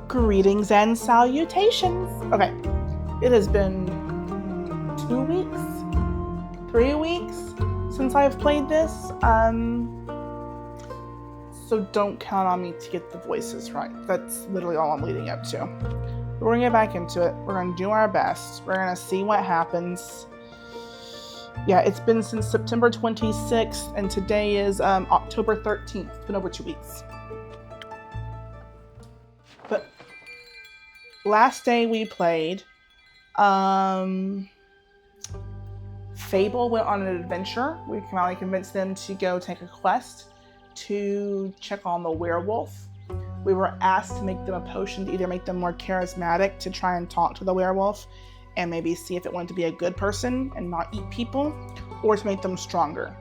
Greetings and salutations. Okay, it has been 2 weeks, 3 weeks since I've played this. So don't count on me to get the voices right. That's literally all I'm leading up to. We're gonna get back into it. We're gonna do our best. We're gonna see what happens. Yeah, it's been since September 26th, and today is October 13th. It's been over 2 weeks. But last day we played, Fable went on an adventure. We finally convinced them to go take a quest to check on the werewolf. We were asked to make them a potion to either make them more charismatic to try and talk to the werewolf and maybe see if it wanted to be a good person and not eat people, or to make them stronger.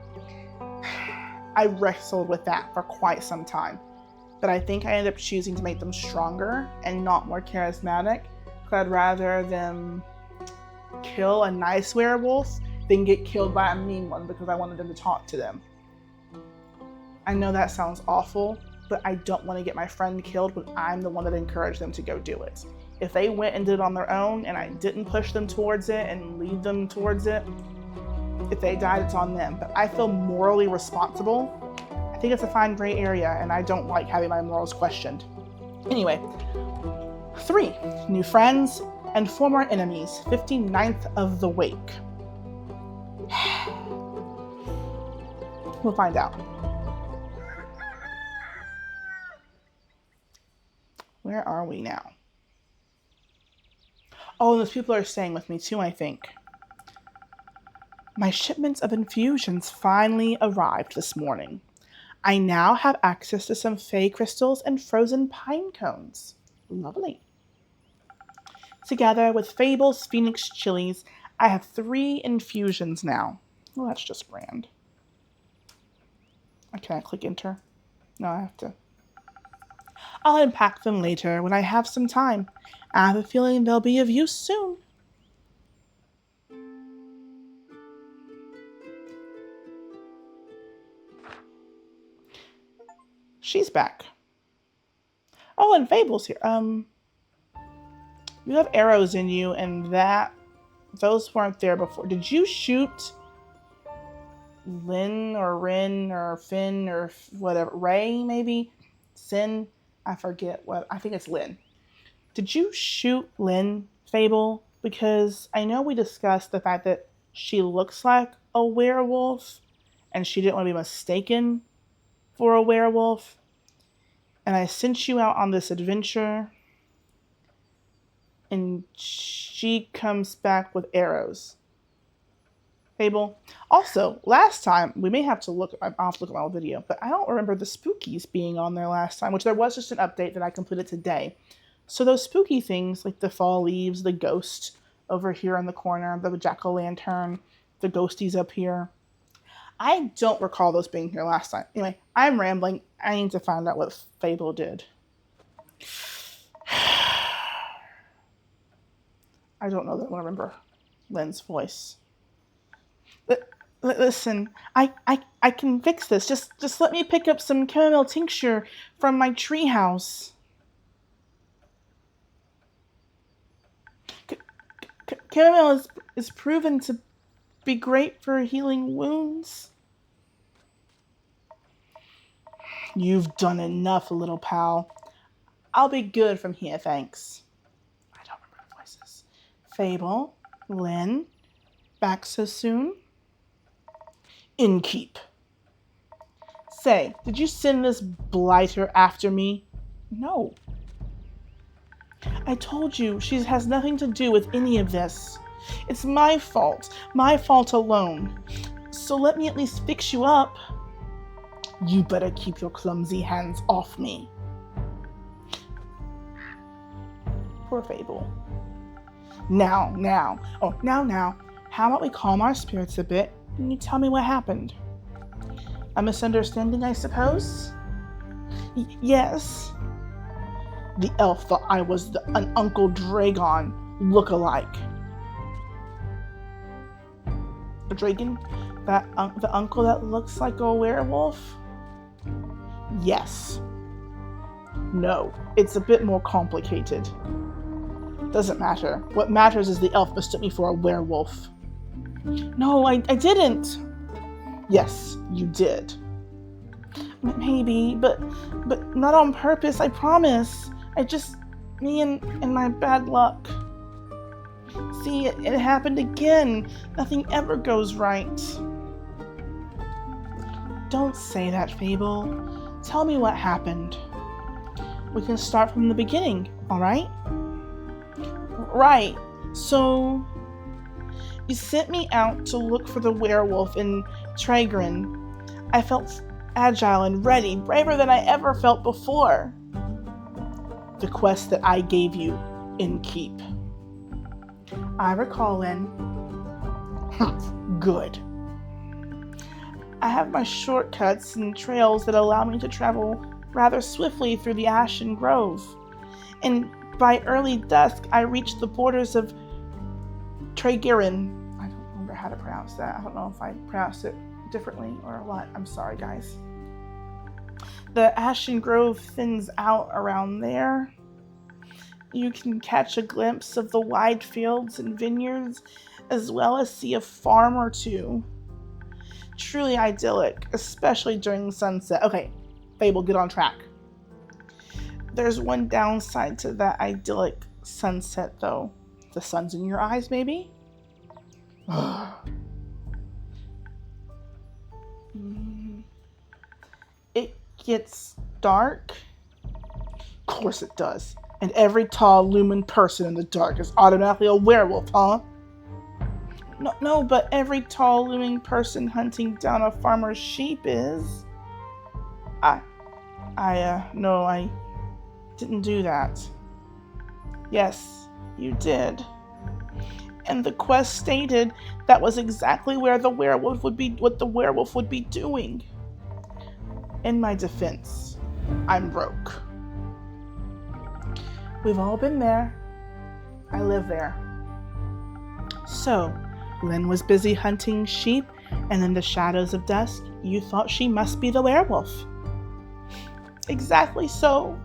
I wrestled with that for quite some time, but I think I ended up choosing to make them stronger and not more charismatic, because I'd rather them kill a nice werewolf than get killed by a mean one because I wanted them to talk to them. I know that sounds awful, but I don't want to get my friend killed when I'm the one that encouraged them to go do it. If they went and did it on their own and I didn't push them towards it and lead them towards it, if they died, it's on them. But I feel morally responsible. I think it's a fine gray area, and I don't like having my morals questioned. Anyway, 3 new friends and former enemies, 59th of the wake. We'll find out. Where are we now? Oh, and those people are staying with me too, I think. My shipments of infusions finally arrived this morning. I now have access to some fey crystals and frozen pine cones. Lovely. Together with Fable's Phoenix chilies, I have 3 infusions now. Well, that's just grand. Can I click enter? No, I have to. I'll unpack them later when I have some time. I have a feeling they'll be of use soon. She's back. Oh, and Fable's here. You have arrows in you, and those weren't there before. Did you shoot Lynn or Rin or Finn or whatever? Ray, maybe? Sin? I forget what. I think it's Lynn. Did you shoot Lynn, Fable? Because I know we discussed the fact that she looks like a werewolf and she didn't want to be mistaken for a werewolf. And I sent you out on this adventure and she comes back with arrows. Fable. Also, last time, I'll have to look at my old video, but I don't remember the spookies being on there last time, which there was just an update that I completed today. So those spooky things, like the fall leaves, the ghost over here in the corner, the jack-o'-lantern, the ghosties up here, I don't recall those being here last time. Anyway, I'm rambling. I need to find out what Fable did. I don't know that I remember Lynn's voice. Listen, I can fix this. Just let me pick up some chamomile tincture from my treehouse. Chamomile is proven to be great for healing wounds. You've done enough, little pal. I'll be good from here, thanks. I don't remember the voices. Fable, Lynn, back so soon? Innkeep. Say, did you send this blighter after me? No. I told you, she has nothing to do with any of this. It's my fault alone. So let me at least fix you up. You better keep your clumsy hands off me. Poor Fable. Now. How about we calm our spirits a bit and you tell me what happened? A misunderstanding, I suppose? Yes. The elf thought I was an Uncle Dragon look-alike. A dragon? The uncle that looks like a werewolf? Yes. No, it's a bit more complicated. Doesn't matter. What matters is the elf mistook me for a werewolf. No, I didn't. Yes, you did. Maybe, but not on purpose, I promise. Me and my bad luck. See, it happened again. Nothing ever goes right. Don't say that, Fable. Tell me what happened. We can start from the beginning, alright? Right. So, you sent me out to look for the werewolf in Tragrin. I felt agile and ready, braver than I ever felt before. The quest that I gave you in Keep. I recall, Lynn. Good. I have my shortcuts and trails that allow me to travel rather swiftly through the Ashen Grove. And by early dusk, I reached the borders of Tragrin. I don't remember how to pronounce that. I don't know if I pronounced it differently or what. I'm sorry, guys. The Ashen Grove thins out around there. You can catch a glimpse of the wide fields and vineyards, as well as see a farm or two. Truly idyllic, especially during sunset. Okay, Fable, get on track. There's one downside to that idyllic sunset, though. The sun's in your eyes, maybe? It gets dark. Of course it does. And every tall, lumen person in the dark is automatically a werewolf, huh? No, but every tall, looming person hunting down a farmer's sheep is. No, I didn't do that. Yes, you did. And the quest stated that was exactly where the werewolf would be, what the werewolf would be doing. In my defense, I'm broke. We've all been there. I live there. So, Lynn was busy hunting sheep, and in the shadows of dusk, you thought she must be the werewolf. Exactly so.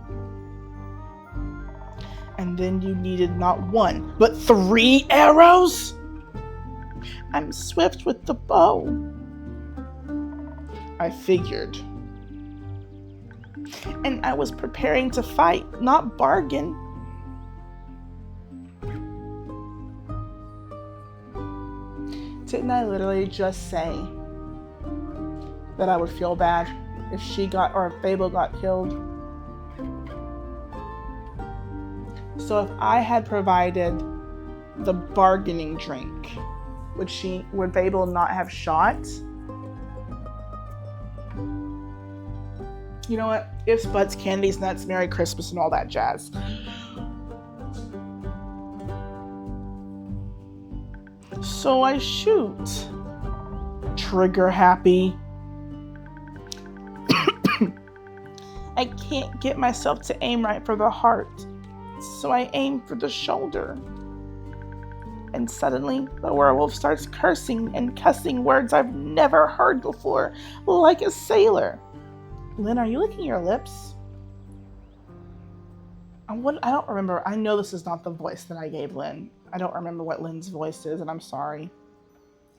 And then you needed not one, but 3 arrows? I'm swift with the bow. I figured. And I was preparing to fight, not bargain. Didn't I literally just say that I would feel bad if she got, or if Fable got killed? So if I had provided the bargaining drink, would Fable not have shot? You know what? Ifs, buts, candies, nuts, Merry Christmas, and all that jazz. So I shoot. Trigger happy. I can't get myself to aim right for the heart, so I aim for the shoulder. And suddenly, the werewolf starts cursing and cussing words I've never heard before, like a sailor. Lynn, are you licking your lips? I don't remember. I know this is not the voice that I gave Lynn. I don't remember what Lynn's voice is, and I'm sorry.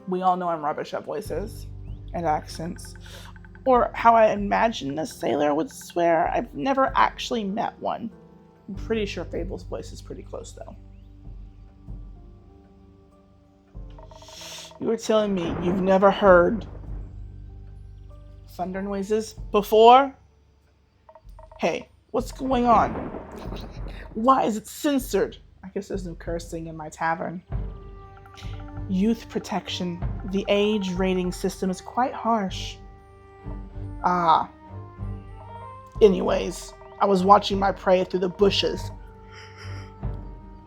We all know I'm rubbish at voices and accents. Or how I imagine a sailor would swear. I've never actually met one. I'm pretty sure Fable's voice is pretty close, though. You were telling me you've never heard thunder noises before? Hey, what's going on? Why is it censored? I guess there's no cursing in my tavern. Youth protection. The age rating system is quite harsh. Anyways, I was watching my prey through the bushes,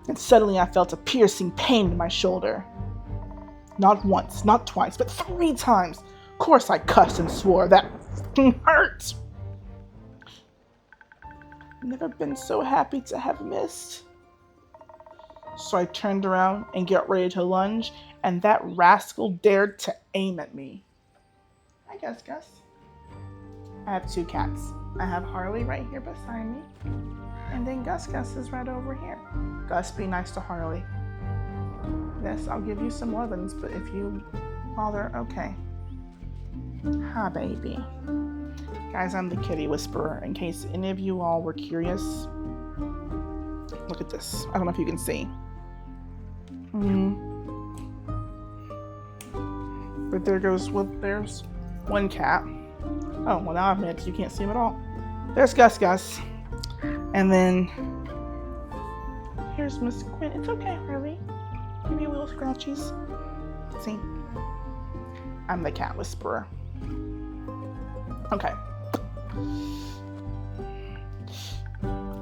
and suddenly I felt a piercing pain in my shoulder. Not once, not twice, but 3 times. Of course I cussed and swore. That hurt. Never been so happy to have missed. So I turned around and got ready to lunge, and that rascal dared to aim at me. Hi, Gus. I have 2 cats. I have Harley right here beside me. And then Gus is right over here. Gus, be nice to Harley. Yes, I'll give you some lovins, but if you bother, okay. Hi, baby. Guys, I'm the kitty whisperer. In case any of you all were curious, look at this. I don't know if you can see. But there's one cat. Oh, well, now I've made it so you can't see him at all. There's Gus. And then here's Miss Quinn. It's okay, Harley. Give me little scratchies. See? I'm the cat whisperer. Okay.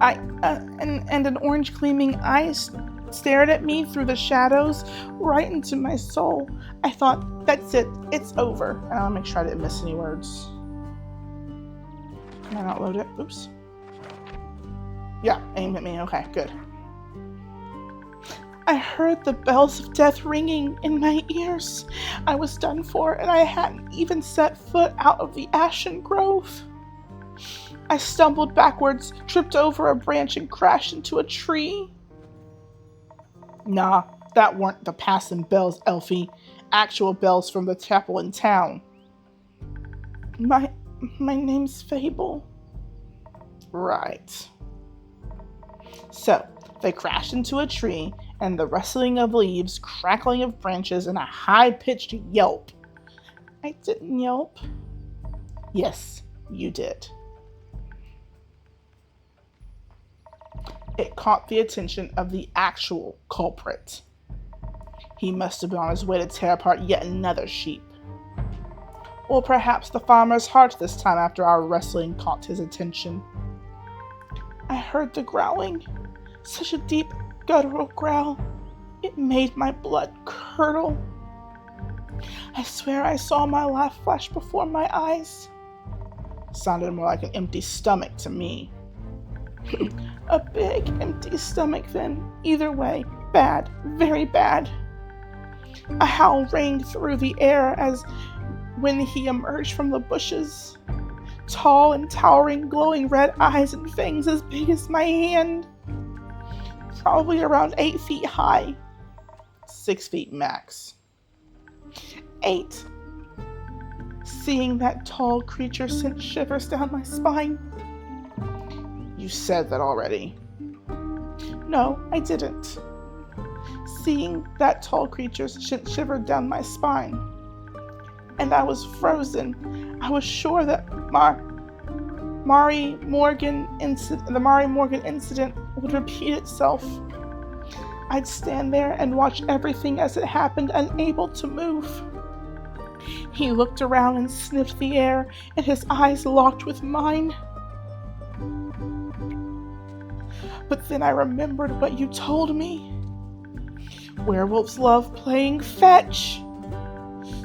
And an orange gleaming eye stared at me through the shadows, right into my soul. I thought, that's it. It's over. And I'll make sure I didn't miss any words. Can I not load it? Oops. Yeah, aim at me. Okay, good. I heard the bells of death ringing in my ears. I was done for, and I hadn't even set foot out of the ashen grove. I stumbled backwards, tripped over a branch, and crashed into a tree. Nah, that weren't the passing bells, Elfie. Actual bells from the chapel in town. My name's Fable. Right. So, they crashed into a tree, and the rustling of leaves, crackling of branches, and a high-pitched yelp. I didn't yelp. Yes, you did. It caught the attention of the actual culprit. He must have been on his way to tear apart yet another sheep. Or perhaps the farmer's heart this time after our wrestling caught his attention. I heard the growling. Such a deep, guttural growl. It made my blood curdle. I swear I saw my life flash before my eyes. Sounded more like an empty stomach to me. A big, empty stomach then. Either way, bad, very bad. A howl rang through the air as when he emerged from the bushes. Tall and towering, glowing red eyes and fangs as big as my hand. Probably around 8 feet high. 6 feet max. 8. Seeing that tall creature sent shivers down my spine. You said that already. No, I didn't. Seeing that tall creature sent shivers down my spine. And I was frozen. I was sure that the Mary Morgan incident would repeat itself. I'd stand there and watch everything as it happened, unable to move. He looked around and sniffed the air, and his eyes locked with mine. But then I remembered what you told me. Werewolves love playing fetch.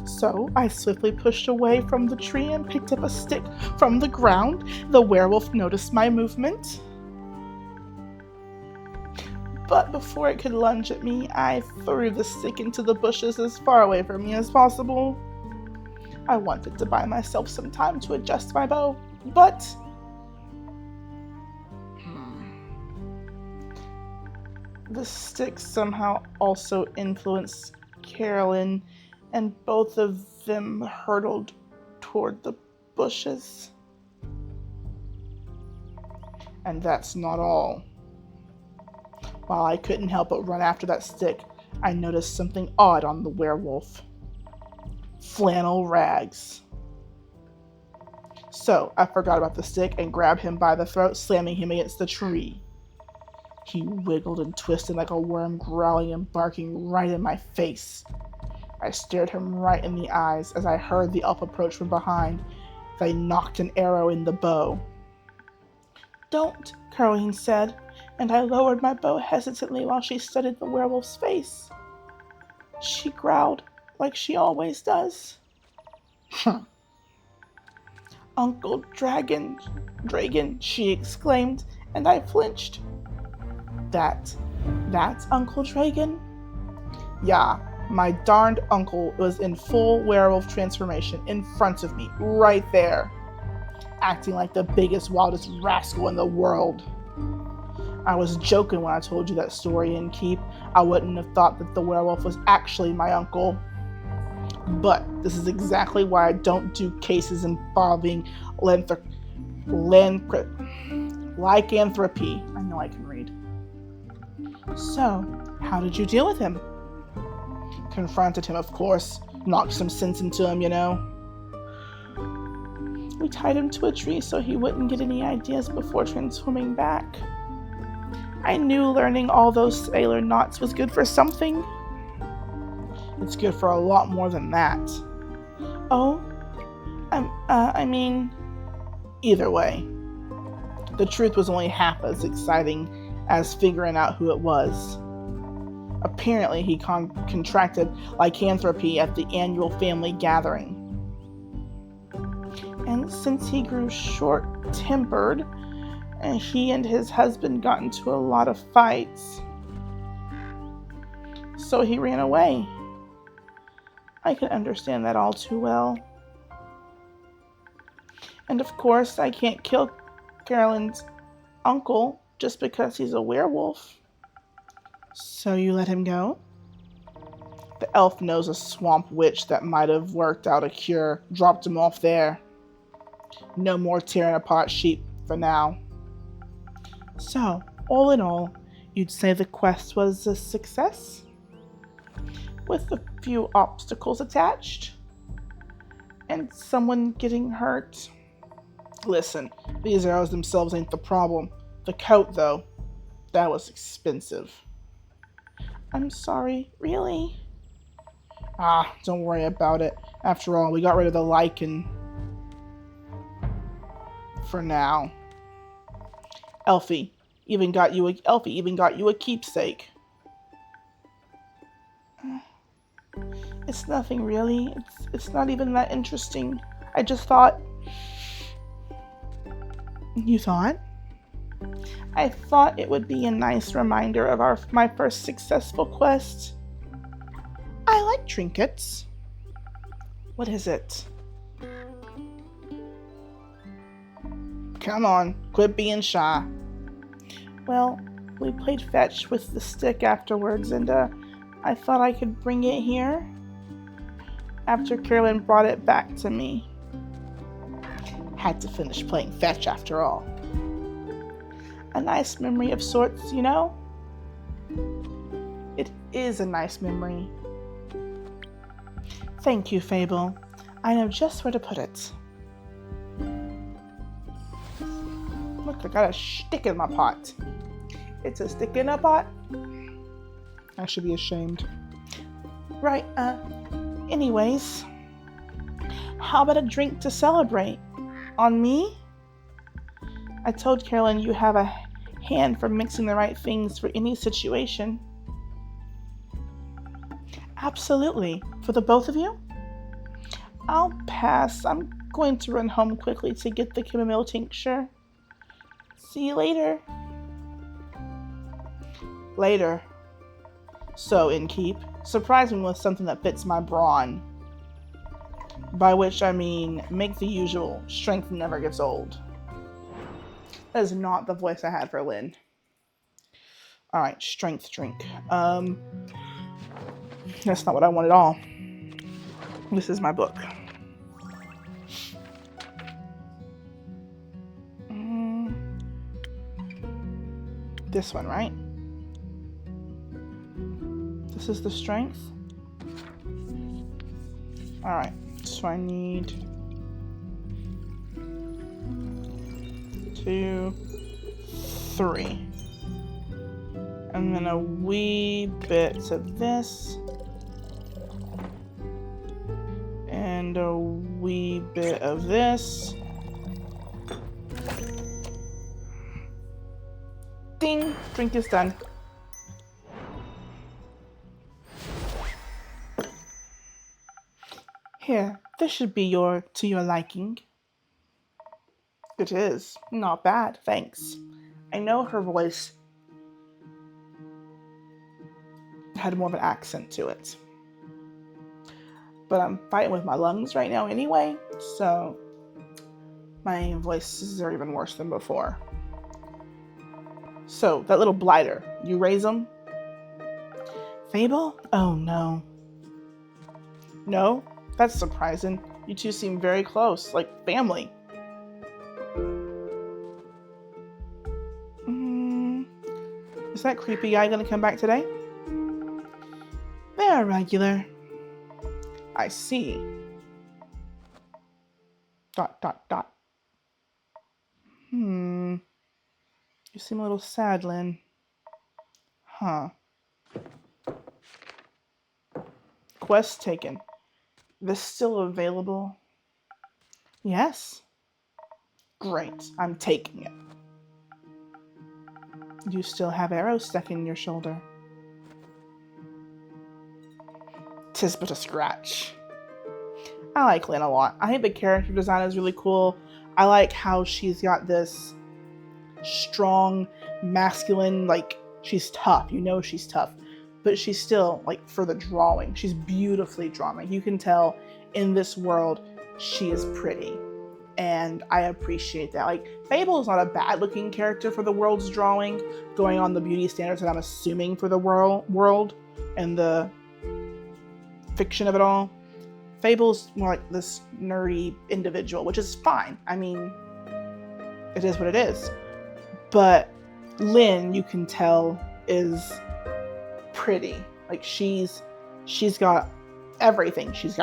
So I swiftly pushed away from the tree and picked up a stick from the ground. The werewolf noticed my movement. But before it could lunge at me, I threw the stick into the bushes as far away from me as possible. I wanted to buy myself some time to adjust my bow, but the stick somehow also influenced Carolyn, and both of them hurtled toward the bushes. And that's not all. While I couldn't help but run after that stick, I noticed something odd on the werewolf. Flannel rags. So I forgot about the stick and grabbed him by the throat, slamming him against the tree. He wiggled and twisted like a worm, growling and barking right in my face. I stared him right in the eyes as I heard the elf approach from behind. They knocked an arrow in the bow. Don't, Caroline said, and I lowered my bow hesitantly while she studied the werewolf's face. She growled like she always does. Uncle Dragon, she exclaimed, and I flinched. That's Uncle Dragon? Yeah, my darned uncle was in full werewolf transformation in front of me, right there. acting like the biggest, wildest rascal in the world. I was joking when I told you that story in Keep. I wouldn't have thought that the werewolf was actually my uncle. But this is exactly why I don't do cases involving lycanthropy. I know I can read. So, how did you deal with him? Confronted him, of course. Knocked some sense into him, you know. We tied him to a tree so he wouldn't get any ideas before transforming back. I knew learning all those sailor knots was good for something. It's good for a lot more than that. Oh? I mean, either way. The truth was only half as exciting as figuring out who it was. Apparently, he contracted lycanthropy at the annual family gathering. And since he grew short-tempered, and he and his husband got into a lot of fights, so he ran away. I can understand that all too well. And of course, I can't kill Carolyn's uncle just because he's a werewolf. So you let him go? The elf knows a swamp witch that might have worked out a cure. Dropped him off there. No more tearing apart sheep for now. So, all in all, you'd say the quest was a success? With a few obstacles attached? And someone getting hurt? Listen, these arrows themselves ain't the problem. The coat, though, that was expensive. I'm sorry, really? Don't worry about it. After all, we got rid of the lichen. For now. Elfie even got you a keepsake. It's nothing really. It's not even that interesting. I just thought. You thought? I thought it would be a nice reminder of my first successful quest. I like trinkets. What is it? Come on, quit being shy. Well, we played fetch with the stick afterwards, and I thought I could bring it here after Carolyn brought it back to me. Had to finish playing fetch after all. A nice memory of sorts, you know? It is a nice memory. Thank you, Fable. I know just where to put it. Look, I got a stick in my pot. It's a stick in a pot? I should be ashamed. Right, anyways. How about a drink to celebrate? On me? I told Carolyn you have a hand for mixing the right things for any situation. Absolutely. For the both of you? I'll pass. I'm going to run home quickly to get the chamomile tincture. See you later. Later. So, in keep, surprise me with something that fits my brawn. By which I mean, make the usual, strength never gets old. That is not the voice I had for Lynn. Alright, strength drink. That's not what I want at all. This is my book. This one, right? This is the strength. Alright, so I need 2, 3. And then a wee bit of this. And a wee bit of this. Ding! Drink is done. Here, this should be to your liking. It is. Not bad, thanks. I know her voice had more of an accent to it. But I'm fighting with my lungs right now anyway, so My voices are even worse than before. So, that little blighter, you raise him? Fable? Oh no. No? That's surprising. You two seem very close, like family. Is that creepy guy gonna come back today? They're regular. I see. ... You seem a little sad, Lynn. Huh. Quest taken. This still available? Yes. Great, I'm taking it. You still have arrows stuck in your shoulder. 'Tis but a scratch. I like Lynn a lot. I think the character design is really cool. I like how she's got this strong, masculine, like, she's tough. You know she's tough. But she's still, like, for the drawing, she's beautifully drawn. Like, you can tell in this world, she is pretty. And I appreciate that. Like, Fable is not a bad-looking character for the world's drawing, going on the beauty standards that I'm assuming for the world and the fiction of it all. Fable's more like this nerdy individual, which is fine. I mean, it is what it is. But Lynn, you can tell, is pretty. Like, she's got everything. She's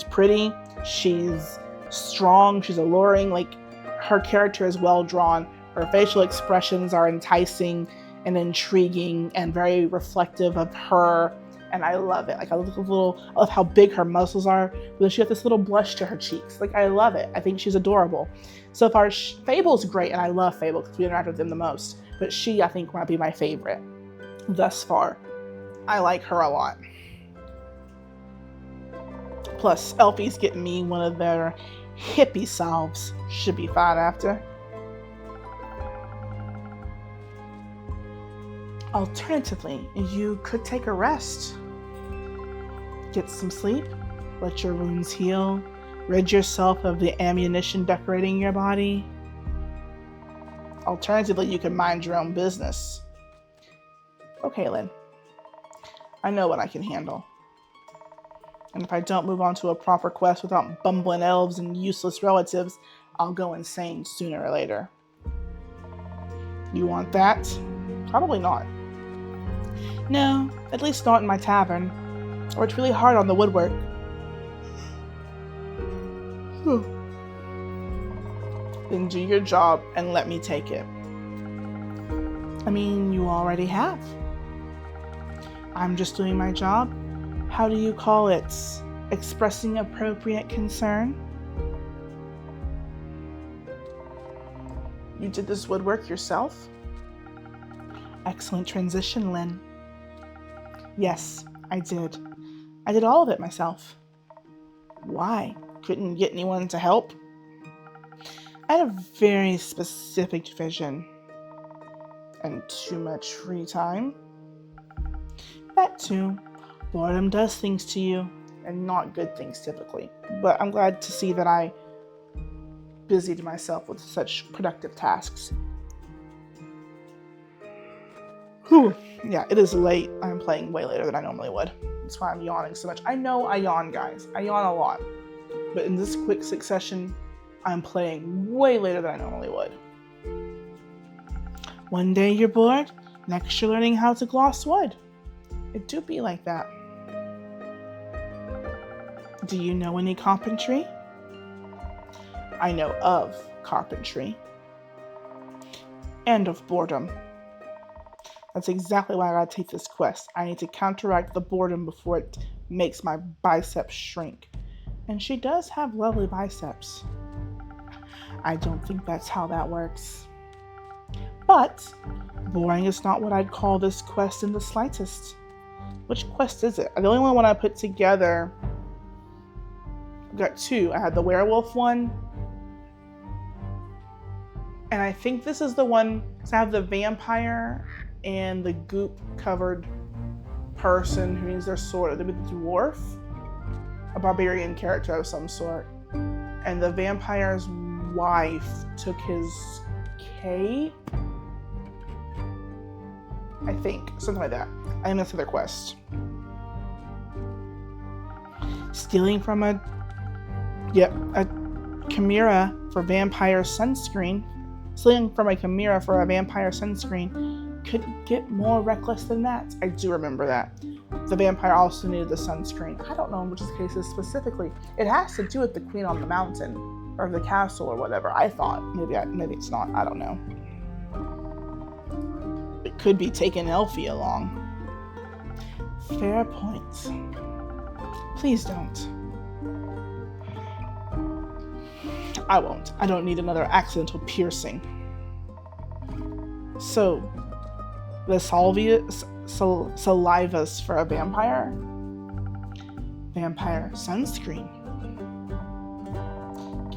pretty, she's strong, she's alluring. Like, her character is well drawn. Her facial expressions are enticing and intriguing and very reflective of her. And I love it. Like, I love how big her muscles are. But she has this little blush to her cheeks. Like, I love it. I think she's adorable. So far, Fable's great, and I love Fable because we interact with them the most. But she, I think, might be my favorite thus far. I like her a lot. Plus, Elfie's getting me one of their hippie salves. Should be fine after. Alternatively, you could take a rest. Get some sleep, let your wounds heal, rid yourself of the ammunition decorating your body. Alternatively, you can mind your own business. Okay, Lynn. I know what I can handle. And if I don't move on to a proper quest without bumbling elves and useless relatives, I'll go insane sooner or later. You want that? Probably not. No, at least not in my tavern. I worked really hard on the woodwork. Then do your job and let me take it. I mean, you already have. I'm just doing my job. How do you call it? Expressing appropriate concern? You did this woodwork yourself? Excellent transition, Lynn. Yes, I did. I did all of it myself. Why? Couldn't get anyone to help? I had a very specific vision. And too much free time. That too. Boredom does things to you, and not good things typically. But I'm glad to see that I busied myself with such productive tasks. Whew. Yeah, it is late. I'm playing way later than I normally would. That's why I'm yawning so much. I know I yawn, guys. I yawn a lot. But in this quick succession, I'm playing way later than I normally would. One day you're bored, next you're learning how to gloss wood. It do be like that. Do you know any carpentry? I know of carpentry. And of boredom. That's exactly why I gotta take this quest. I need to counteract the boredom before it makes my biceps shrink. And she does have lovely biceps. I don't think that's how that works. But boring is not what I'd call this quest in the slightest. Which quest is it? The only one I put together, I've got two. I had the werewolf one. And I think this is the one, because I have the vampire and the goop-covered person who needs their sword. They'd be the dwarf, a barbarian character of some sort. And the vampire's wife took his cape. I think. Something like that. I think that's their quest. Stealing from a chimera for vampire sunscreen. Stealing from a chimera for a vampire sunscreen couldn't get more reckless than that. I do remember that. The vampire also needed the sunscreen. I don't know in which case is specifically. It has to do with the queen on the mountain or the castle or whatever. I thought maybe it's not. I don't know. It could be taking Elfie along. Fair point. Please don't. I won't. I don't need another accidental piercing. So, the salivas for a vampire? Vampire sunscreen.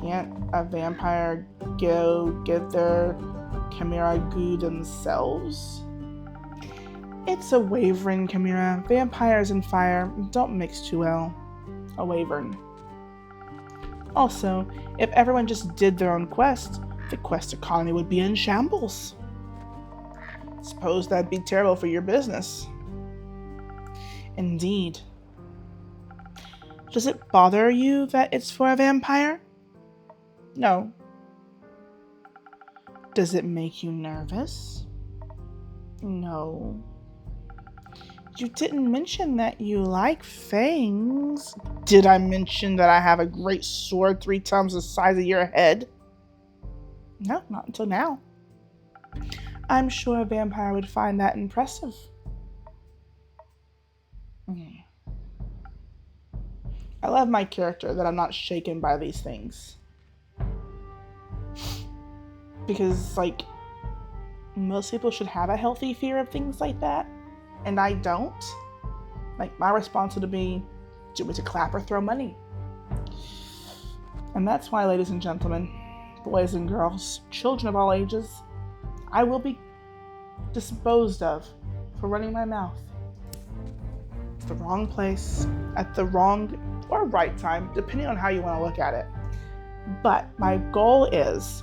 Can't a vampire go get their chimera goo themselves? It's a wyvern chimera. Vampires and fire don't mix too well. A wyvern. Also, if everyone just did their own quest, the quest economy would be in shambles. Suppose that'd be terrible for your business. Indeed. Does it bother you that it's for a vampire? No. Does it make you nervous? No. You didn't mention that you like fangs. Did I mention that I have a great sword 3 times the size of your head? No, not until now. I'm sure a vampire would find that impressive. I love my character that I'm not shaken by these things. Because, like, most people should have a healthy fear of things like that. And I don't. Like, my response would be, do we to clap or throw money? And that's why, ladies and gentlemen, boys and girls, children of all ages, I will be disposed of for running my mouth. It's the wrong place, at the wrong or right time, depending on how you want to look at it. But my goal is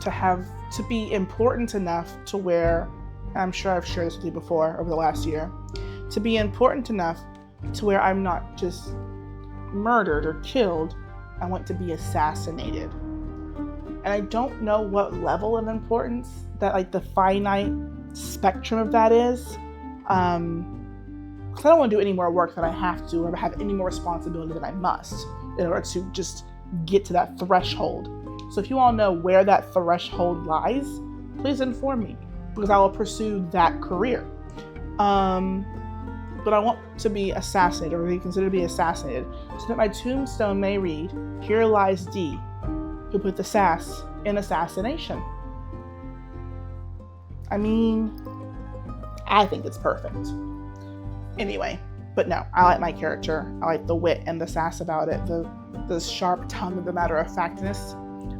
to be important enough to where, and I'm sure I've shared this with you before over the last year, to be important enough to where I'm not just murdered or killed, I want to be assassinated. And I don't know what level of importance that, like, the finite spectrum of that is. Because I don't want to do any more work than I have to, or have any more responsibility than I must in order to just get to that threshold. So if you all know where that threshold lies, please inform me, because I will pursue that career. But I want to be assassinated, or be considered to be assassinated, so that my tombstone may read, "Here lies D, who put the sass in assassination." I mean, I think it's perfect. Anyway, but no, I like my character. I like the wit and the sass about it, the sharp tongue and the matter-of-factness.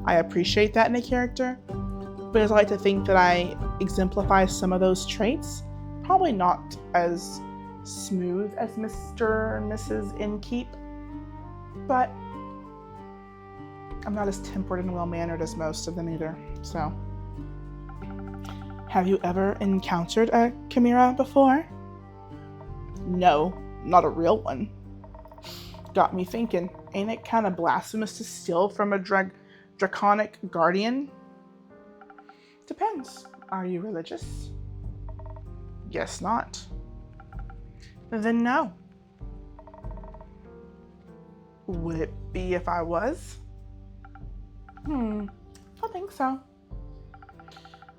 I appreciate that in a character, but I like to think that I exemplify some of those traits. Probably not as smooth as Mr. and Mrs. Innkeep, but I'm not as tempered and well-mannered as most of them either. So, have you ever encountered a chimera before? No, not a real one. Got me thinking, ain't it kind of blasphemous to steal from a draconic guardian? Depends. Are you religious? Guess not. Then no. Would it be if I was? I think so.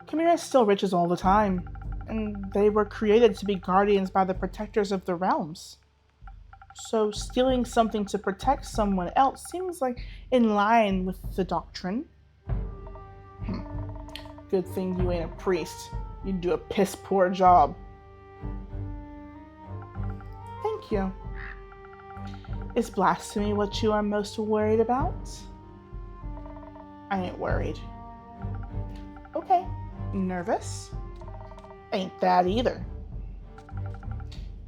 Chimeras steal riches all the time, and they were created to be guardians by the protectors of the realms. So stealing something to protect someone else seems like in line with the doctrine. Good thing you ain't a priest. You'd do a piss poor job. Thank you. Is blasphemy what you are most worried about? I ain't worried. Okay. Nervous? Ain't that either.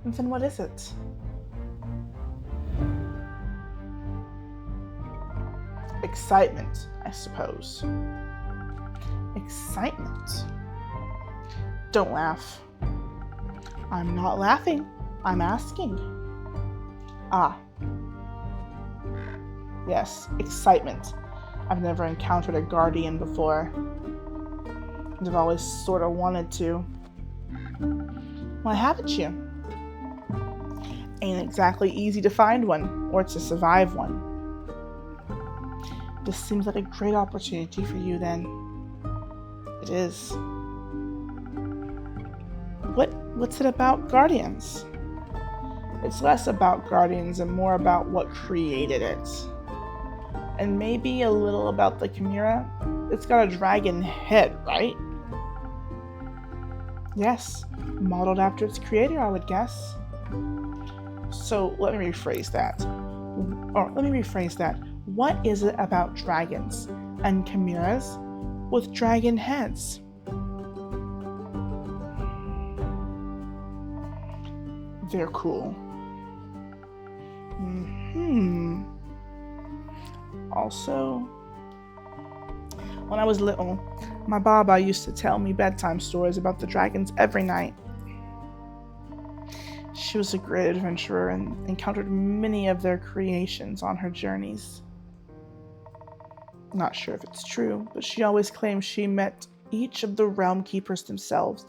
And then what is it? excitement, I suppose. Excitement. Don't laugh. I'm not laughing. I'm asking. Ah. Yes, excitement. I've never encountered a guardian before. I've always sort of wanted to. Why haven't you? Ain't exactly easy to find one or to survive one. This seems like a great opportunity for you then. It is. What's it about guardians? It's less about guardians and more about what created it. And maybe a little about the chimera. It's got a dragon head, right? Yes, modeled after its creator, I would guess. So let me rephrase that. What is it about dragons and chimeras with dragon heads? They're cool. Also, when I was little, my Baba used to tell me bedtime stories about the dragons every night. She was a great adventurer and encountered many of their creations on her journeys. Not sure if it's true, but she always claimed she met each of the realm keepers themselves.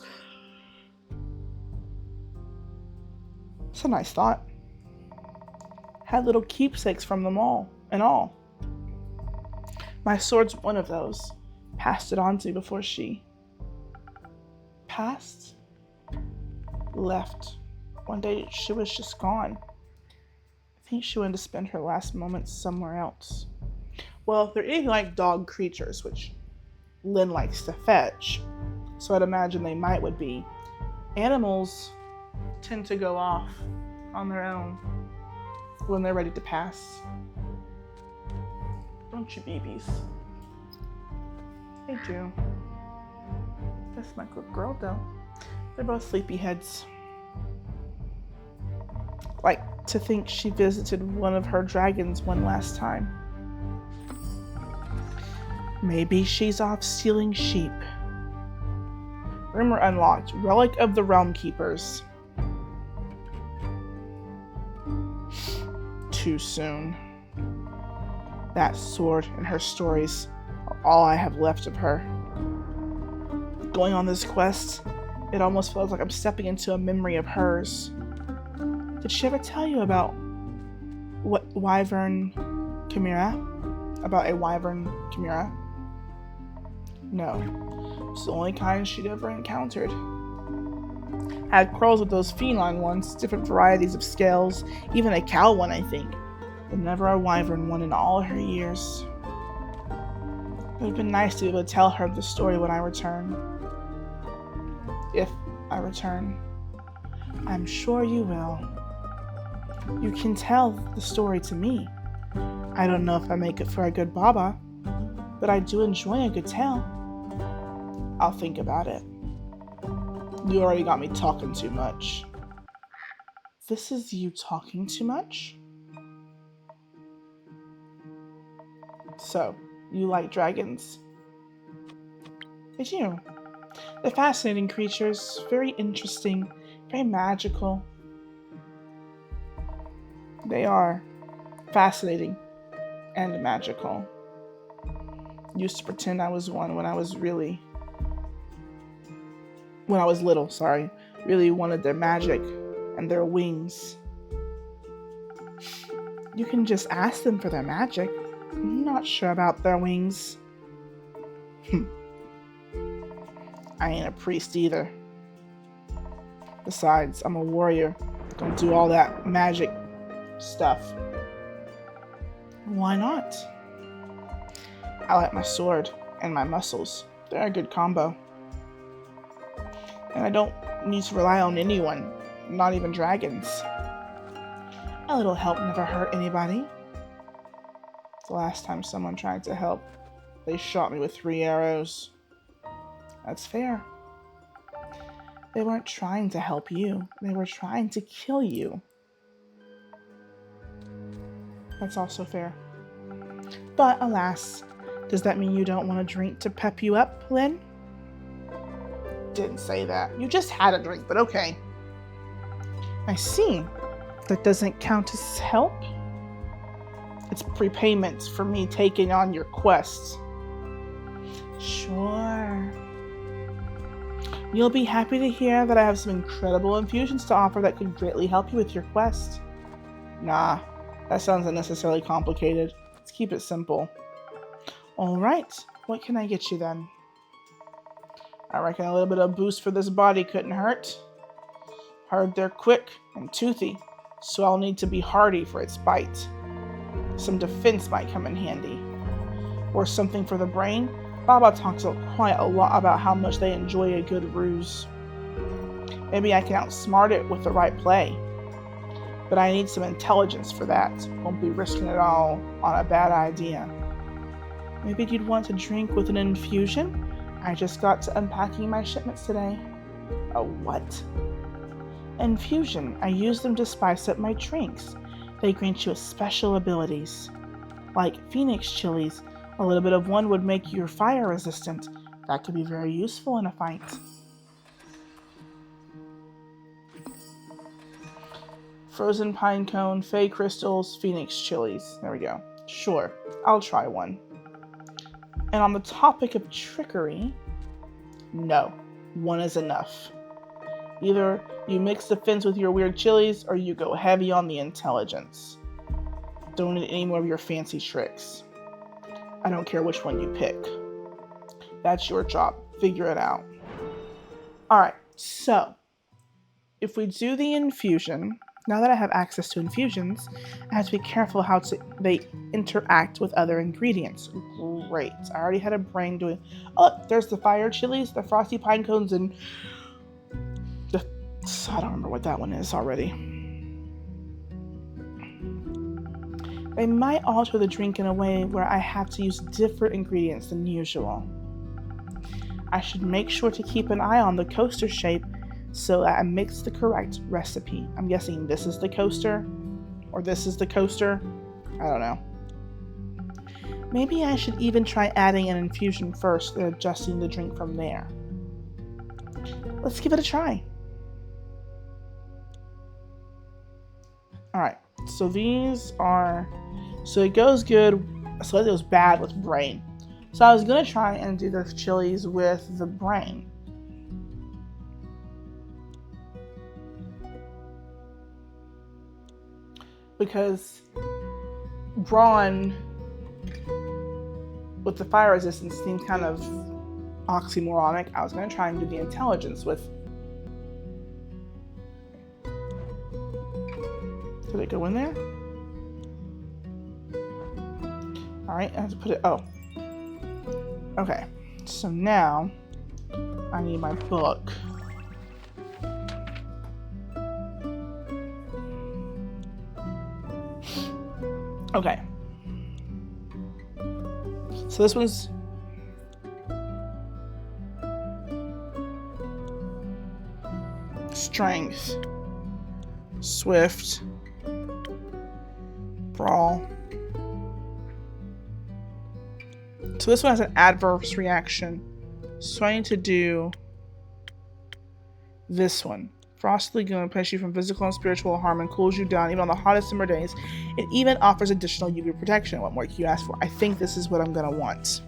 It's a nice thought. Had little keepsakes from them all. My sword's one of those. Passed it on to before she left. One day she was just gone. I think she went to spend her last moments somewhere else. Well, they're anything like dog creatures, which Lynn likes to fetch, so I'd imagine they would be. Animals tend to go off on their own when they're ready to pass. Don't you, babies? They do. That's my good girl, though. They're both sleepyheads. Like to think she visited one of her dragons one last time. Maybe she's off stealing sheep. Rumor unlocked. Relic of the Realm Keepers. Too soon. That sword and her stories are all I have left of her. Going on this quest, it almost feels like I'm stepping into a memory of hers. Did she ever tell you about what wyvern chimera? About a wyvern chimera? No. It's the only kind she'd ever encountered. Had quarrels with those feline ones, different varieties of scales, even a cow one, I think. But never a wyvern one in all her years. It would have been nice to be able to tell her the story when I return. If I return. I'm sure you will. You can tell the story to me. I don't know if I make it for a good Baba, but I do enjoy a good tale. I'll think about it. You already got me talking too much. This is you talking too much? So, you like dragons? I do. They're fascinating creatures, very interesting, very magical. They are fascinating and magical. Used to pretend I was one when I was little, really wanted their magic and their wings. You can just ask them for their magic. I'm not sure about their wings. I ain't a priest either. Besides, I'm a warrior. Don't do all that magic stuff. Why not? I like my sword and my muscles. They're a good combo. And I don't need to rely on anyone, not even dragons. A little help never hurt anybody. The last time someone tried to help, they shot me with 3 arrows. That's fair. They weren't trying to help you. They were trying to kill you. That's also fair. But alas, does that mean you don't want a drink to pep you up, Lynn? Didn't say that. You just had a drink, but okay. I see. That doesn't count as help? It's prepayment for me taking on your quest. Sure. You'll be happy to hear that I have some incredible infusions to offer that could greatly help you with your quest. Nah, that sounds unnecessarily complicated. Let's keep it simple. Alright, what can I get you then? I reckon a little bit of boost for this body couldn't hurt. Heard they're quick and toothy, so I'll need to be hardy for its bite. Some defense might come in handy. Or something for the brain. Baba talks quite a lot about how much they enjoy a good ruse. Maybe I can outsmart it with the right play. But I need some intelligence for that. Won't be risking it all on a bad idea. Maybe you'd want to drink with an infusion? I just got to unpacking my shipments today. A what? Infusion. I use them to spice up my drinks. They grant you special abilities. Like Phoenix chilies, a little bit of one would make you fire resistant. That could be very useful in a fight. Frozen pine cone, fey crystals, Phoenix chilies. There we go. Sure, I'll try one. And on the topic of trickery, no, one is enough. Either you mix the fins with your weird chilies, or you go heavy on the intelligence. Don't need any more of your fancy tricks. I don't care which one you pick. That's your job. Figure it out. Alright, so if we do the infusion, now that I have access to infusions, I have to be careful how they interact with other ingredients. Great. I already had a brain doing... Oh, there's the fire chilies, the frosty pine cones, and... I don't remember what that one is already. They might alter the drink in a way where I have to use different ingredients than usual. I should make sure to keep an eye on the coaster shape so that I mix the correct recipe. I'm guessing this is the coaster, or this is the coaster. I don't know. Maybe I should even try adding an infusion first and adjusting the drink from there. Let's give it a try. Alright, so these are... So it goes good, so it goes bad with brain. So I was going to try and do the chilies with the brain. Because brawn with the fire resistance seems kind of oxymoronic. I was going to try and do the intelligence with... Did it go in there? Alright, I have to put it... Oh. Okay. So now, I need my book. Okay. So this one's... Strength. Swift. Brawl. So this one has an adverse reaction. So I need to do this one. Frostly Goon protects you from physical and spiritual harm and cools you down even on the hottest summer days. It even offers additional UV protection. What more can you ask for? I think this is what I'm gonna want.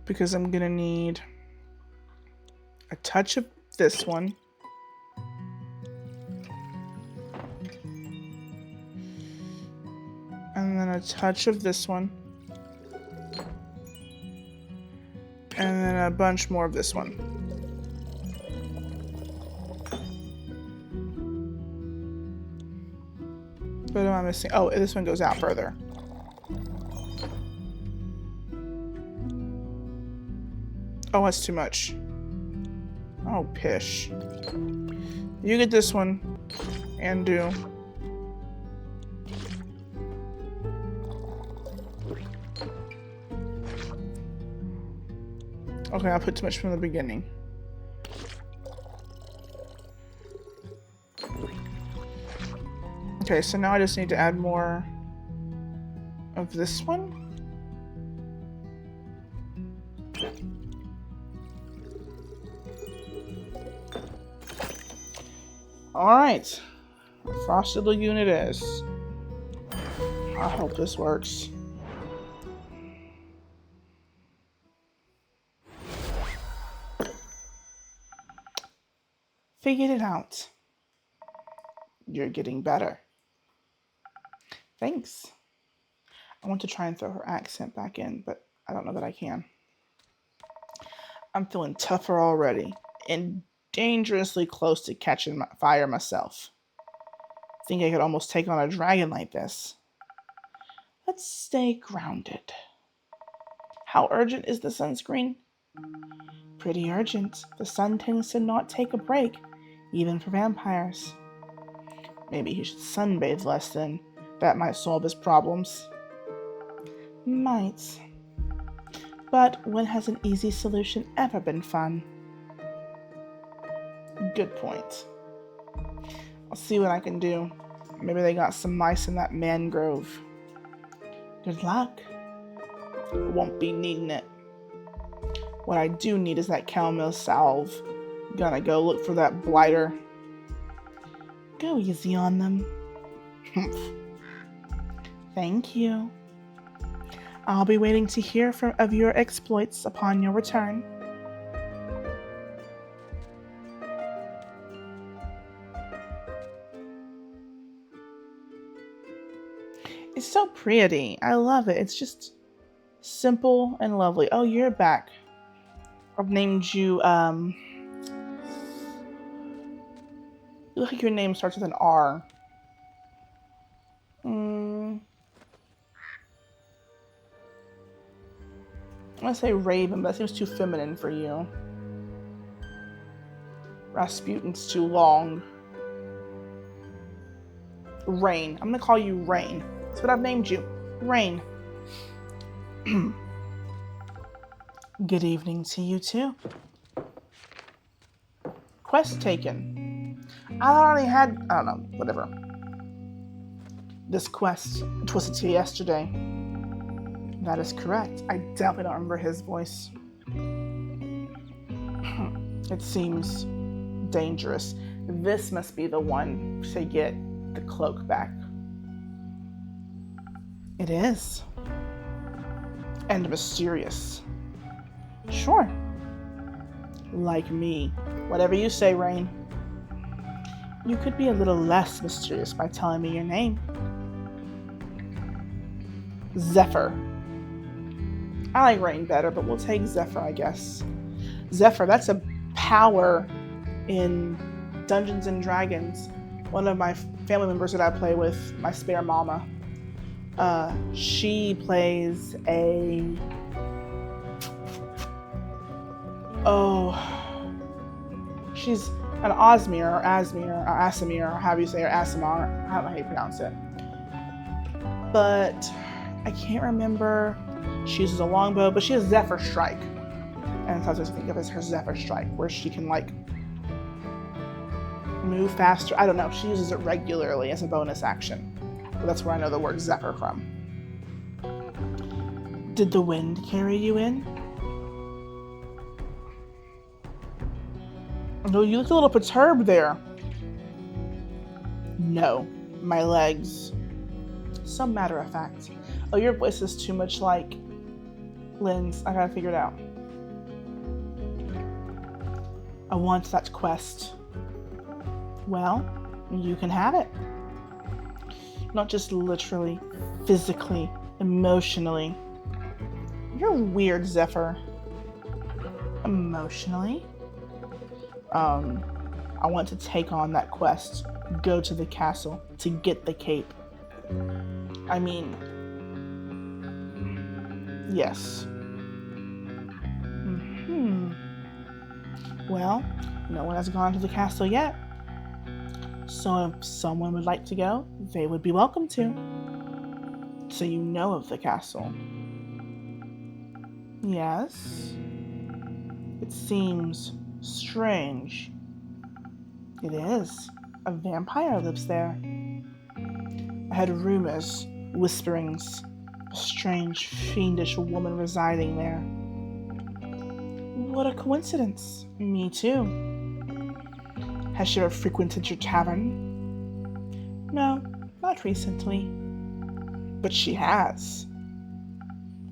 Because I'm gonna need a touch of this one. And then a touch of this one. And then a bunch more of this one. What am I missing? Oh, this one goes out further. Oh, that's too much. Oh, pish. You get this one. And do. Okay, I put too much from the beginning. Okay, so now I just need to add more of this one. Alright. Frosted Lagoon it is. I hope this works. Figured it out. You're getting better. Thanks. I want to try and throw her accent back in, but I don't know that I can. I'm feeling tougher already and dangerously close to catching fire myself. Think I could almost take on a dragon like this. Let's stay grounded. How urgent is the sunscreen? Pretty urgent. The sun tends to not take a break, even for vampires. Maybe he should sunbathe less then. That might solve his problems. Might. But when has an easy solution ever been fun? Good point. I'll see what I can do. Maybe they got some mice in that mangrove. Good luck. Won't be needing it. What I do need is that chamomile salve. Gonna go look for that blighter. Go easy on them. Thank you. I'll be waiting to hear of your exploits upon your return. It's so pretty. I love it. It's just simple and lovely. Oh, you're back. I've named you, you look like your name starts with an R. I want to say Raven, but that seems too feminine for you. Rasputin's too long. Rain. I'm going to call you Rain. That's what I've named you. Rain. Good evening to you too. Quest taken. I already had, I don't know, whatever. This quest, it was to yesterday. That is correct. I definitely don't remember his voice. It seems dangerous. This must be the one to get the cloak back. It is. And mysterious. Sure. Like me. Whatever you say, Rain. You could be a little less mysterious by telling me your name. Zephyr. I like Rain better, but we'll take Zephyr, I guess. Zephyr, that's a power in Dungeons and Dragons. One of my family members that I play with, my spare mama, she plays she's an Osmir or Asmir or Asimir or however you say it, or Asimar. I don't know how you pronounce it. But I can't remember. She uses a longbow, but she has Zephyr Strike. And so I was think of it as her Zephyr Strike, where she can like move faster. I don't know. She uses it regularly as a bonus action. But that's where I know the word Zephyr from. Did the wind carry you in? No, you look a little perturbed there. No, my legs. Some matter of fact. Oh, your voice is too much like Lynn's. I gotta figure it out. I want that quest. Well, you can have it. Not just literally, physically, emotionally. You're weird, Zephyr. Emotionally? I want to take on that quest. Go to the castle to get the cape. I mean, yes. Well, no one has gone to the castle yet. So if someone would like to go, they would be welcome to. So you know of the castle. Yes. It seems strange. It is. A vampire lives there. I had rumors, whisperings, a strange, fiendish woman residing there. What a coincidence. Me too. Has she ever frequented your tavern? No, not recently. But she has.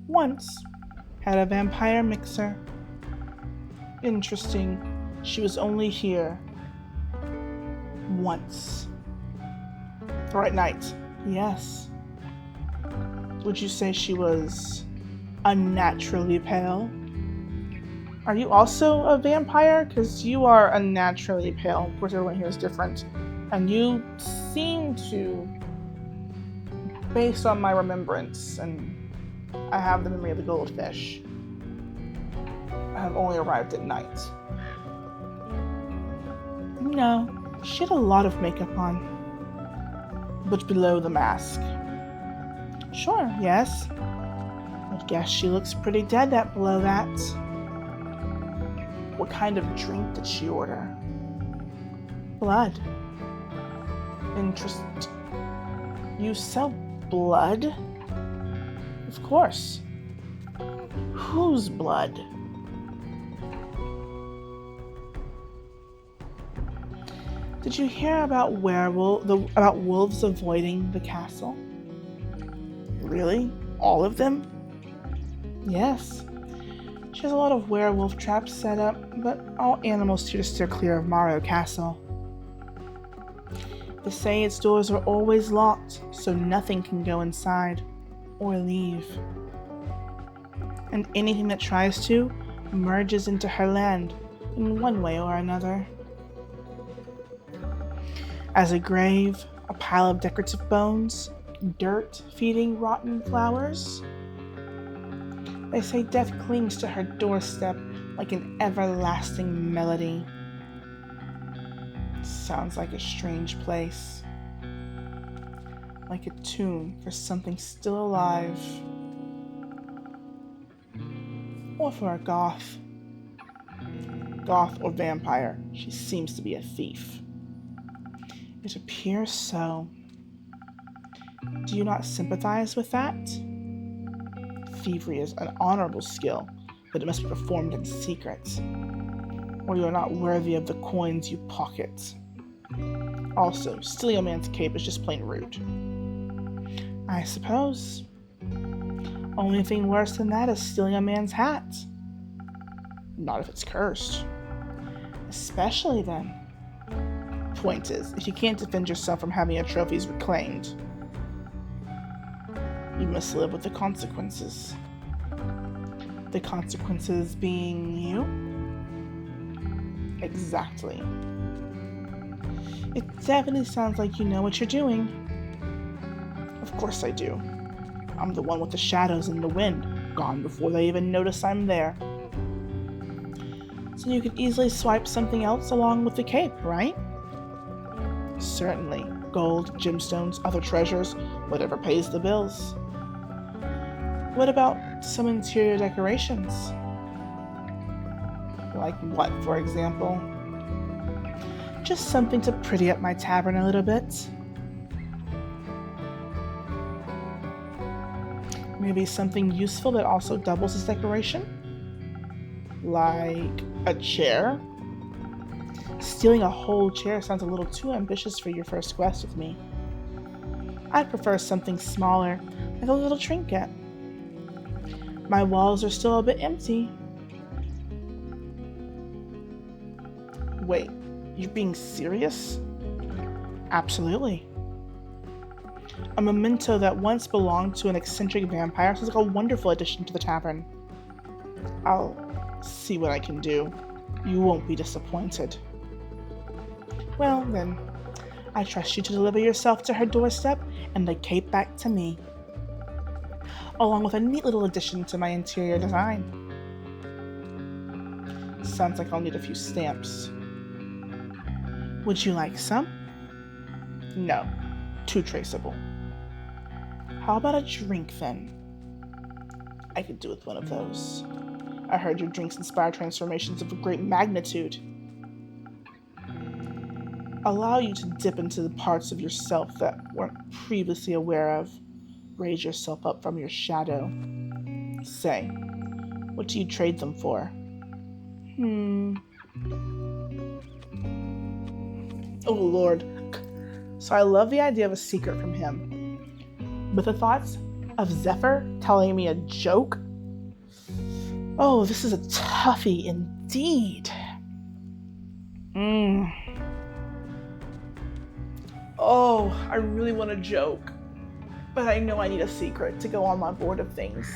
Once. Had a vampire mixer. Interesting. She was only here once. Or at night. Yes. Would you say she was unnaturally pale? Are you also a vampire? Because you are unnaturally pale. Of course, everyone here is different. And you seem to, based on my remembrance, and I have the memory of the goldfish, I have only arrived at night. No, she had a lot of makeup on. But below the mask. Sure, yes. I guess she looks pretty dead below that. What kind of drink did she order? Blood. Interesting. You sell blood? Of course. Whose blood? Did you hear about wolves avoiding the castle? Really? All of them? Yes. She has a lot of werewolf traps set up, but all animals too to steer clear of Morrow Castle. They say its doors are always locked, so nothing can go inside or leave. And anything that tries to merges into her land in one way or another. As a grave, a pile of decorative bones, dirt feeding rotten flowers. They say death clings to her doorstep like an everlasting melody. Sounds like a strange place. Like a tomb for something still alive. Or for a goth. Goth or vampire, she seems to be a thief. It appears so. Do you not sympathize with that? Thievery is an honorable skill, but it must be performed in secret, or you are not worthy of the coins you pocket. Also, stealing a man's cape is just plain rude. I suppose. Only thing worse than that is stealing a man's hat. Not if it's cursed. Especially then. Point is, if you can't defend yourself from having your trophies reclaimed, you must live with the consequences. The consequences being you? Exactly. It definitely sounds like you know what you're doing. Of course I do. I'm the one with the shadows and the wind, gone before they even notice I'm there. So you could easily swipe something else along with the cape, right? Certainly. Gold, gemstones, other treasures, whatever pays the bills. What about some interior decorations? Like what, for example? Just something to pretty up my tavern a little bit. Maybe something useful that also doubles as decoration? Like a chair? Stealing a whole chair sounds a little too ambitious for your first quest with me. I'd prefer something smaller, like a little trinket. My walls are still a bit empty. Wait, you're being serious? Absolutely. A memento that once belonged to an eccentric vampire sounds like a wonderful addition to the tavern. I'll see what I can do. You won't be disappointed. Well, then, I trust you to deliver yourself to her doorstep and the cape back to me, along with a neat little addition to my interior design. Sounds like I'll need a few stamps. Would you like some? No, too traceable. How about a drink then? I could do with one of those. I heard your drinks inspire transformations of a great magnitude. allow you to dip into the parts of yourself that weren't previously aware of. Raise yourself up from your shadow. Say, what do you trade them for? Oh, Lord. So I love the idea of a secret from him. With the thoughts of Zephyr telling me a joke? Oh, this is a toughie indeed. Oh, I really want a joke. But I know I need a secret to go on my board of things.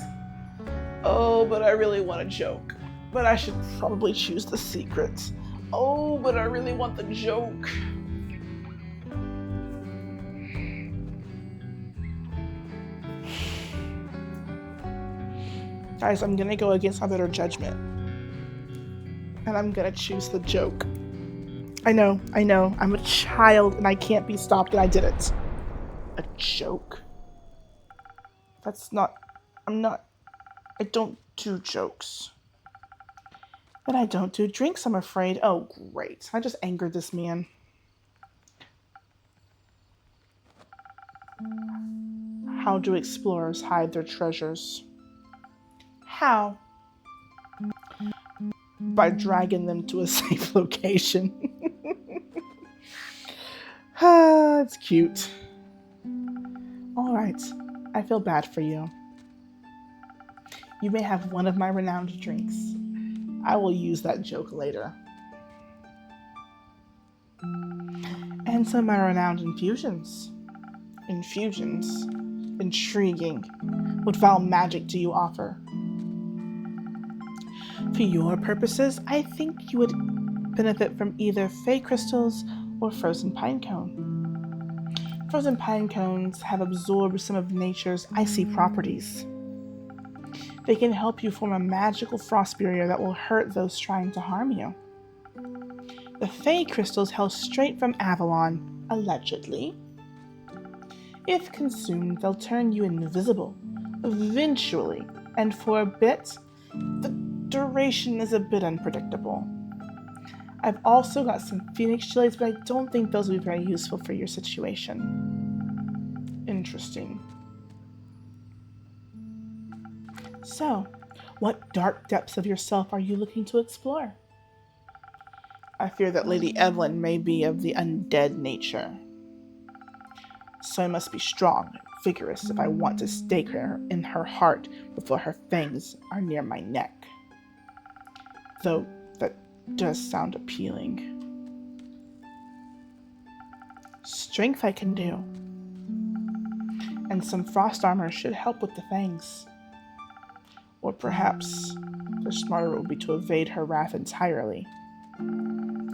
Oh, but I really want a joke. But I should probably choose the secret. Oh, but I really want the joke. Guys, I'm gonna go against my better judgment. And I'm gonna choose the joke. I know, I'm a child and I can't be stopped, and I did it. A joke? I don't do jokes. But I don't do drinks, I'm afraid. Oh, great. I just angered this man. How do explorers hide their treasures? How? By dragging them to a safe location. It's cute. All right, I feel bad for you. You may have one of my renowned drinks. I will use that joke later. And some of my renowned infusions. Intriguing. What foul magic do you offer? For your purposes, I think you would benefit from either fey crystals or frozen pine cone. Frozen pine cones have absorbed some of nature's icy properties. They can help you form a magical frost barrier that will hurt those trying to harm you. The fey crystals held straight from Avalon, allegedly. If consumed, they'll turn you invisible, eventually, and for a bit, the duration is a bit unpredictable. I've also got some phoenix chilies, but I don't think those will be very useful for your situation. Interesting. So, what dark depths of yourself are you looking to explore? I fear that Lady Evelyn may be of the undead nature. So I must be strong and vigorous if I want to stake her in her heart before her fangs are near my neck. Though that does sound appealing. Strength I can do. And some frost armor should help with the fangs. Or perhaps the smarter would be to evade her wrath entirely.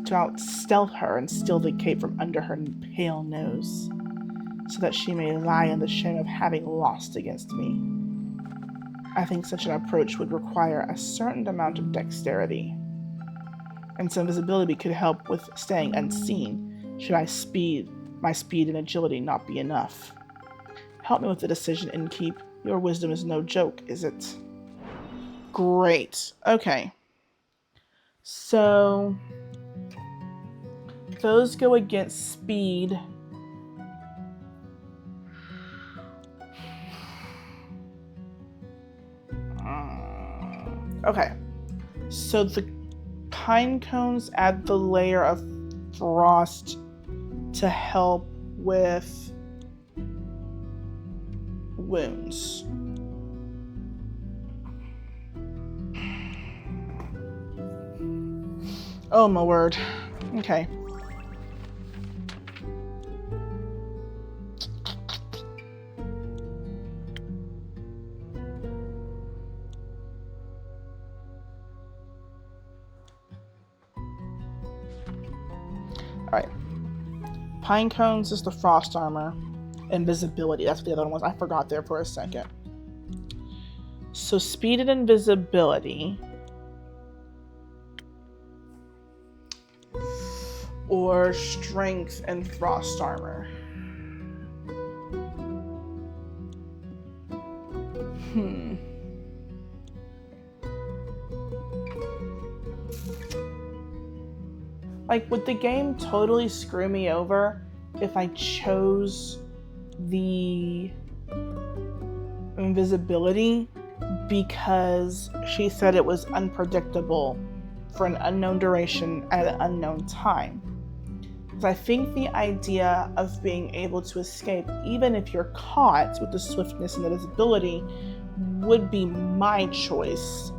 To out-stealth her and steal the cape from under her pale nose, so that she may lie in the shame of having lost against me. I think such an approach would require a certain amount of dexterity, and some visibility could help with staying unseen should my speed and agility not be enough. Help me with the decision, Innkeep. Your wisdom is no joke, is it? Great. Okay. So those go against speed. Okay. So the pine cones add the layer of frost to help with wounds. Oh my word. Okay. Alright. Pine cones is the frost armor. Invisibility, that's what the other one was. I forgot there for a second. So speed and invisibility. Or strength and frost armor. Like, would the game totally screw me over if I chose the invisibility because she said it was unpredictable for an unknown duration at an unknown time? Because I think the idea of being able to escape, even if you're caught with the swiftness and the visibility, would be my choice,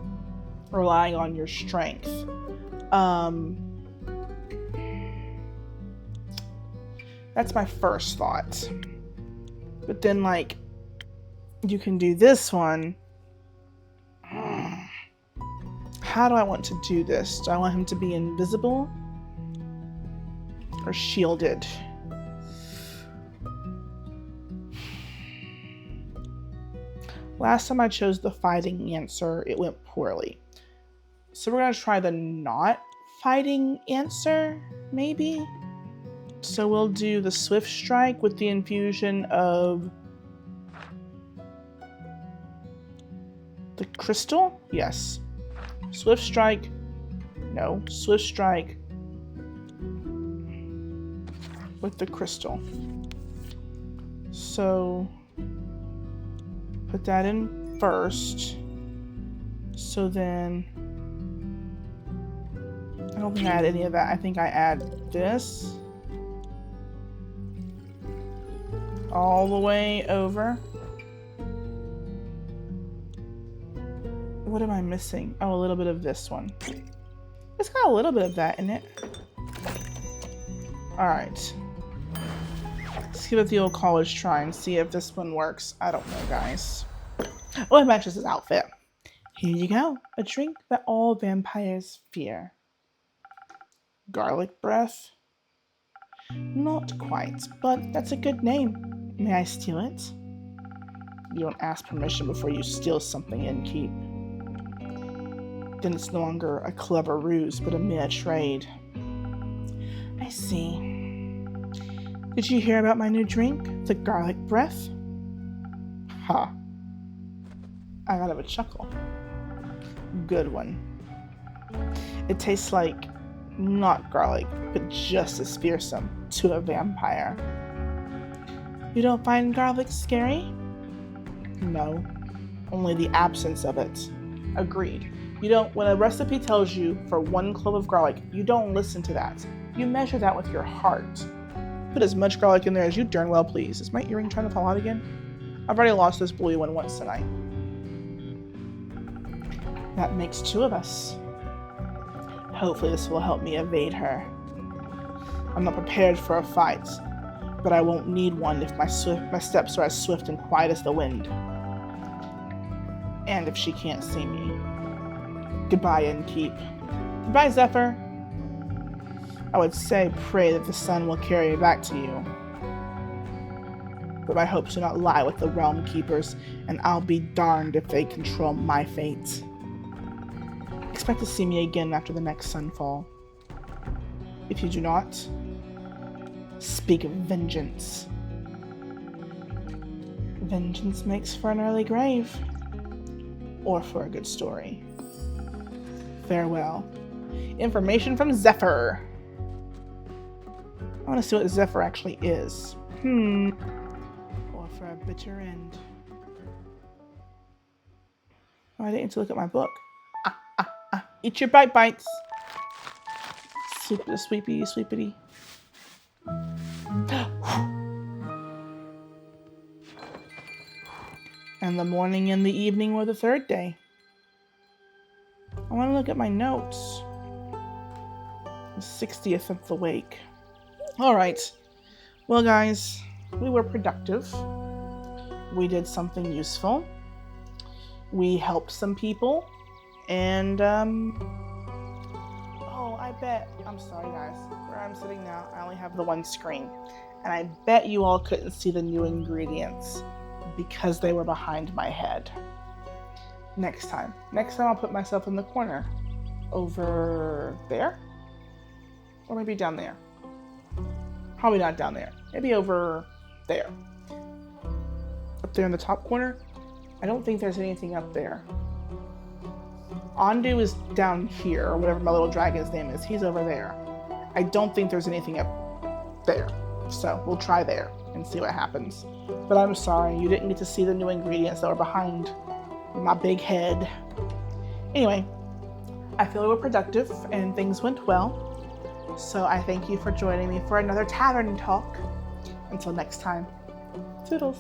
relying on your strength. That's my first thought. But then, like, you can do this one. How do I want to do this? Do I want him to be invisible or shielded? Last time I chose the fighting answer, it went poorly. So we're going to try the not fighting answer, maybe? So we'll do the Swift Strike with the infusion of the crystal? Yes. Swift Strike. No. Swift Strike with the crystal. So put that in first. So then I don't think I add any of that. I think I add this all the way over. What am I missing? Oh, a little bit of this one. It's got a little bit of that in it. Alright. Let's give it the old college try and see if this one works. I don't know, guys. Oh, it matches his outfit. Here you go. A drink that all vampires fear. Garlic breath? Not quite, but that's a good name. May I steal it? You don't ask permission before you steal something and keep. Then it's no longer a clever ruse, but a mere trade. I see. Did you hear about my new drink, the garlic breath? Ha. I got a chuckle. Good one. It tastes like not garlic, but just as fearsome to a vampire. You don't find garlic scary? No, only the absence of it. Agreed. You don't, when a recipe tells you for 1 clove of garlic, you don't listen to that. You measure that with your heart. Put as much garlic in there as you darn well please. Is my earring trying to fall out again? I've already lost this bully one once tonight. That makes 2 of us. Hopefully this will help me evade her. I'm not prepared for a fight, but I won't need one if my steps are as swift and quiet as the wind. And if she can't see me. Goodbye, Innkeep. Goodbye, Zephyr. I would say pray that the sun will carry me back to you. But my hopes do not lie with the Realm Keepers, and I'll be darned if they control my fate. Expect to see me again after the next sunfall. If you do not, speak of vengeance. Vengeance makes for an early grave. Or for a good story. Farewell. Information from Zephyr. I want to see what Zephyr actually is. Or for a bitter end. Oh, I didn't need to look at my book. Eat your bites. Sweepity, sweepity. And the morning and the evening were the 3rd day. I want to look at my notes. The 60th of the wake. Alright. Well, guys, we were productive. We did something useful. We helped some people. And, oh, I bet, I'm sorry, guys. Where I'm sitting now, I only have the one screen. And I bet you all couldn't see the new ingredients because they were behind my head. Next time I'll put myself in the corner. Over there? Or maybe down there. Probably not down there. Maybe over there. Up there in the top corner? I don't think there's anything up there. Ondu is down here, or whatever my little dragon's name is. He's over there. I don't think there's anything up there. So we'll try there and see what happens. But I'm sorry, you didn't get to see the new ingredients that were behind my big head. Anyway, I feel we were productive and things went well. So I thank you for joining me for another tavern talk. Until next time, toodles.